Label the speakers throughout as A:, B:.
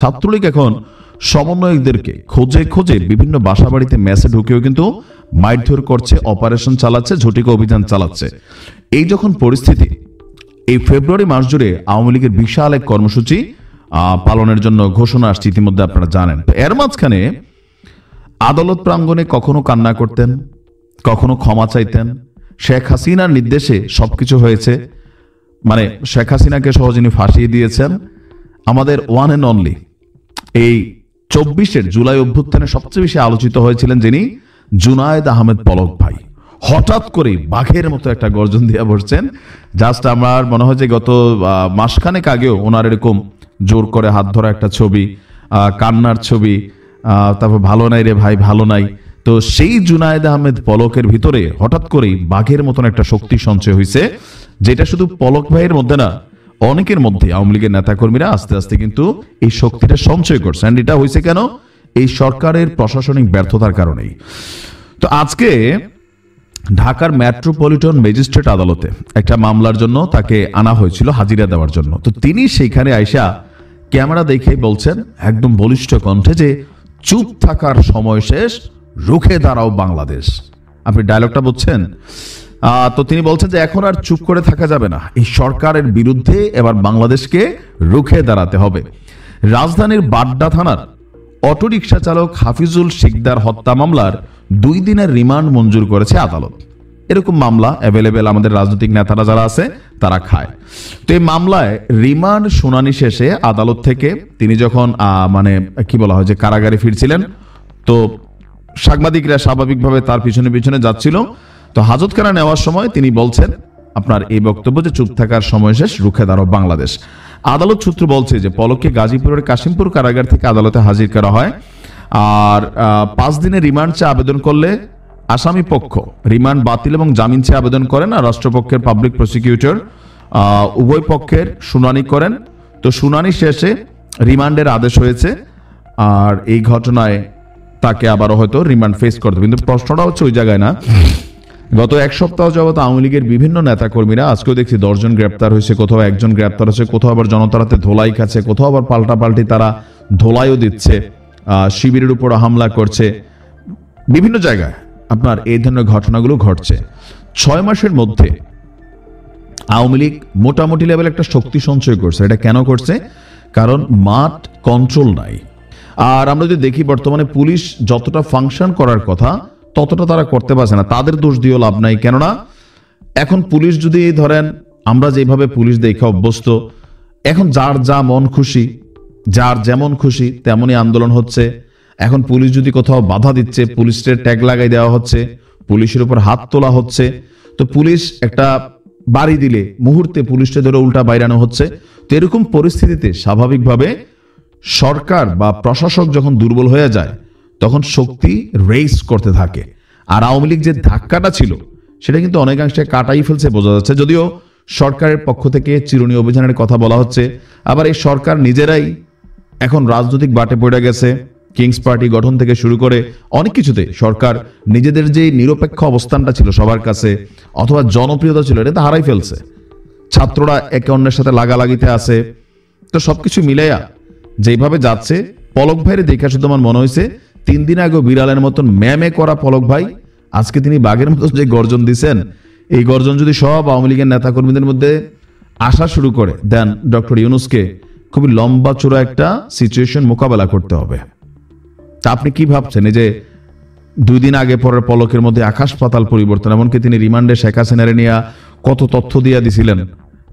A: ছাত্রলীগ এখন সমন্বয়কদেরকে খোঁজে খোঁজে বিভিন্ন বাসাবাড়িতে মেসে ঢুকেও কিন্তু মারধর করছে, অপারেশন চালাচ্ছে, ঝটিকা অভিযান চালাচ্ছে। এই যখন পরিস্থিতি, এই ফেব্রুয়ারি মাস জুড়ে আওয়ামী লীগের বিশাল এক কর্মসূচি পালনের জন্য ঘোষণা আসছে, ইতিমধ্যে আপনারা জানেন। তো এর মাঝখানে আদালত প্রাঙ্গণে কখনো কান্না করতেন, কখনো ক্ষমা চাইতেন। শেখ হাসিনার নির্দেশে সবকিছু হয়েছে, মানে শেখ হাসিনাকে সহ যিনি ফাঁসিয়ে দিয়েছেন, আমাদের ওয়ান অ্যান্ড অনলি এই 24-এর জুলাই অভ্যুত্থানে সবচেয়ে বেশি আলোচিত হয়েছিলেন যিনি, জুনায়েদ আহমেদ পলক ভাই। হঠাৎ করে বাঘের মতো একটা গর্জন দিয়ে বসছেন। জাস্ট আমার মনে হয় যে গত মাসখানেক আগেও ওনার এরকম জোর করে হাত ধরা একটা ছবি, কান্নার ছবি, তারপর ভালো নাই রে ভাই ভালো নাই। তো সেই জুনায়েদ আহমেদ পলকের ভিতরে হঠাৎ করেই বাঘের মতন একটা শক্তি সঞ্চয় হয়েছে, যেটা শুধু পলক ভাইয়ের মধ্যে না, অনেকের মধ্যে আওয়ামী লীগের নেতাকর্মীরা আস্তে আস্তে কিন্তু এই শক্তিটা সঞ্চয় করছে। এন্ড এটা হয়েছে কেন? এই সরকারের প্রশাসনিক ব্যর্থতার কারণেই। তো আজকে ঢাকার মেট্রোপলিটন ম্যাজিস্ট্রেট আদালতে একটা মামলার জন্য তাকে আনা হয়েছিল হাজিরা দেওয়ার জন্য। তো তিনি সেইখানে আইসা ক্যামেরা দেখে বলছেন একদম বলিষ্ঠ কণ্ঠে যে চুপ থাকার সময় শেষ, রুখে দাঁড়াও বাংলাদেশ। আপনি ডায়লগটা বুঝছেন? তো তিনি বলছেন যে এখন আর চুপ করে থাকা যাবে না, এই সরকারের বিরুদ্ধে এবার বাংলাদেশকে রুখে দাঁড়াতে হবে। রাজধানীর বাড্ডা থানার অটোরিকশা চালক হাফিজুল শিকদার হত্যা মামলার 2 দিনের রিমান্ড মঞ্জুর করেছে আদালত। এরকম মামলা অ্যাভেলেবেল আমাদের রাজনৈতিক নেতারা যারা আছে তারা খায়। তো এই মামলায় রিমান্ড শুনানি শেষে আদালত থেকে তিনি যখন মানে কি বলা হয় যে কারাগারে ফিরছিলেন, তো সাংবাদিকরা স্বাভাবিকভাবে তার পিছনে পিছনে যাচ্ছিল। তো হাজতখানা নেওয়ার সময় তিনি বলছেন আপনার এই বক্তব্য যে চুপ থাকার সময় শেষ, রুখে দাঁড়াও বাংলাদেশ। আদালত সূত্র বলছে যে পলককে গাজীপুরের কাশিমপুর কারাগার থেকে আদালতে হাজির করা হয়। আর 5 দিনের রিমান্ড চেয়ে আবেদন করলে আসামি পক্ষ রিমান্ড বাতিল এবং জামিন চেয়ে আবেদন করেন, আর রাষ্ট্রপক্ষের পাবলিক প্রসিকিউটর উভয় পক্ষের শুনানি করেন। তো শুনানি শেষে রিমান্ডের আদেশ হয়েছে, আর এই ঘটনায় তাকে আবারও হয়তো রিমান্ড ফেস করতে হবে। কিন্তু প্রশ্নটা হচ্ছে ওই জায়গায় না, গত 1 সপ্তাহ যাবত আওয়ামী লীগের বিভিন্ন নেতাকর্মীরা, আজকেও দেখছি 10 জন গ্রেপ্তার হয়েছে, কোথাও 1 জন গ্রেপ্তার হয়েছে, কোথাও আবার জনতারাতে ধোলাই খাচ্ছে, কোথাও আবার পাল্টাপাল্টি তারা ধোলাইও দিচ্ছে, শিবিরের উপর হামলা করছে, বিভিন্ন জায়গায় আপনার এই ধরনের ঘটনাগুলো ঘটছে। 6 মাসের মধ্যে আওয়ামী লীগ মোটামুটি লেভেল একটা শক্তি সঞ্চয় করছে। এটা কেন করছে? কারণ মাঠ কন্ট্রোল নাই। আর আমরা যদি দেখি বর্তমানে পুলিশ যতটা ফাংশন করার কথা ততটা তারা করতে পারছে না। তাদের দোষ দিয়েও লাভ নাই, কেননা এখন পুলিশ যদি ধরেন আমরা যেভাবে পুলিশ দেখে অভ্যস্ত, এখন যার যা মন খুশি, যার যেমন খুশি তেমনই আন্দোলন হচ্ছে। এখন পুলিশ যদি কোথাও বাধা দিচ্ছে, পুলিশের ট্যাগ লাগাই দেওয়া হচ্ছে, পুলিশের উপর হাত তোলা হচ্ছে। তো পুলিশ একটা বাড়ি দিলে মুহূর্তে পুলিশকে ধরে উল্টা বাইরানো হচ্ছে। তো এরকম পরিস্থিতিতে স্বাভাবিকভাবে সরকার বা প্রশাসক যখন দুর্বল হয়ে যায় তখন শক্তি রেস করতে থাকে। আর আওয়ামী লীগ যে ধাক্কাটা ছিল সেটা কিন্তু অনেকাংশে কাটাই ফেলছে বোঝা যাচ্ছে। যদিও সরকারের পক্ষ থেকে চিরুনি অভিযানের কথা বলা হচ্ছে, আবার এই সরকার নিজেরাই এখন রাজনৈতিক বাটে পড়ে গেছে। কিংস পার্টি গঠন থেকে শুরু করে অনেক কিছুতে সরকার নিজেদের যে নিরপেক্ষ অবস্থানটা ছিল সবার কাছে, অথবা জনপ্রিয়তা ছিল, এটা হারাই ফেলছে। ছাত্ররা একে অন্যের সাথে লাগালাগিতে আছে। তো সবকিছু মিলাইয়া যেভাবে যাচ্ছে, পলক ভাইয়ের দেখা শুধু আমার মনে হয়েছে 3 দিন আগে বিড়ালের মতন ম্যামে করা পলক ভাই আজকে তিনি বাঘের মতো যে গর্জন দিচ্ছেন, এই গর্জন যদি সব আওয়ামী লীগের নেতাকর্মীদের মধ্যে আসা শুরু করে দেন, ডক্টর ইউনূসকে খুবই লম্বা চূড়া একটা সিচুয়েশন মোকাবেলা করতে হবে। তা আপনি কি ভাবছেন এই যে 2 দিন আগে পরের পলকের মধ্যে আকাশ পাতাল পরিবর্তন, এমনকি তিনি রিমান্ডে শেখ হাসিনারে নিয়ে কত তথ্য দিয়ে দিছিলেন।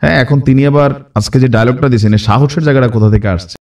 A: হ্যাঁ, এখন তিনি আবার আজকে যে ডায়লগটা দিয়েছেন, সাহসের জায়গাটা কোথা থেকে আসছে?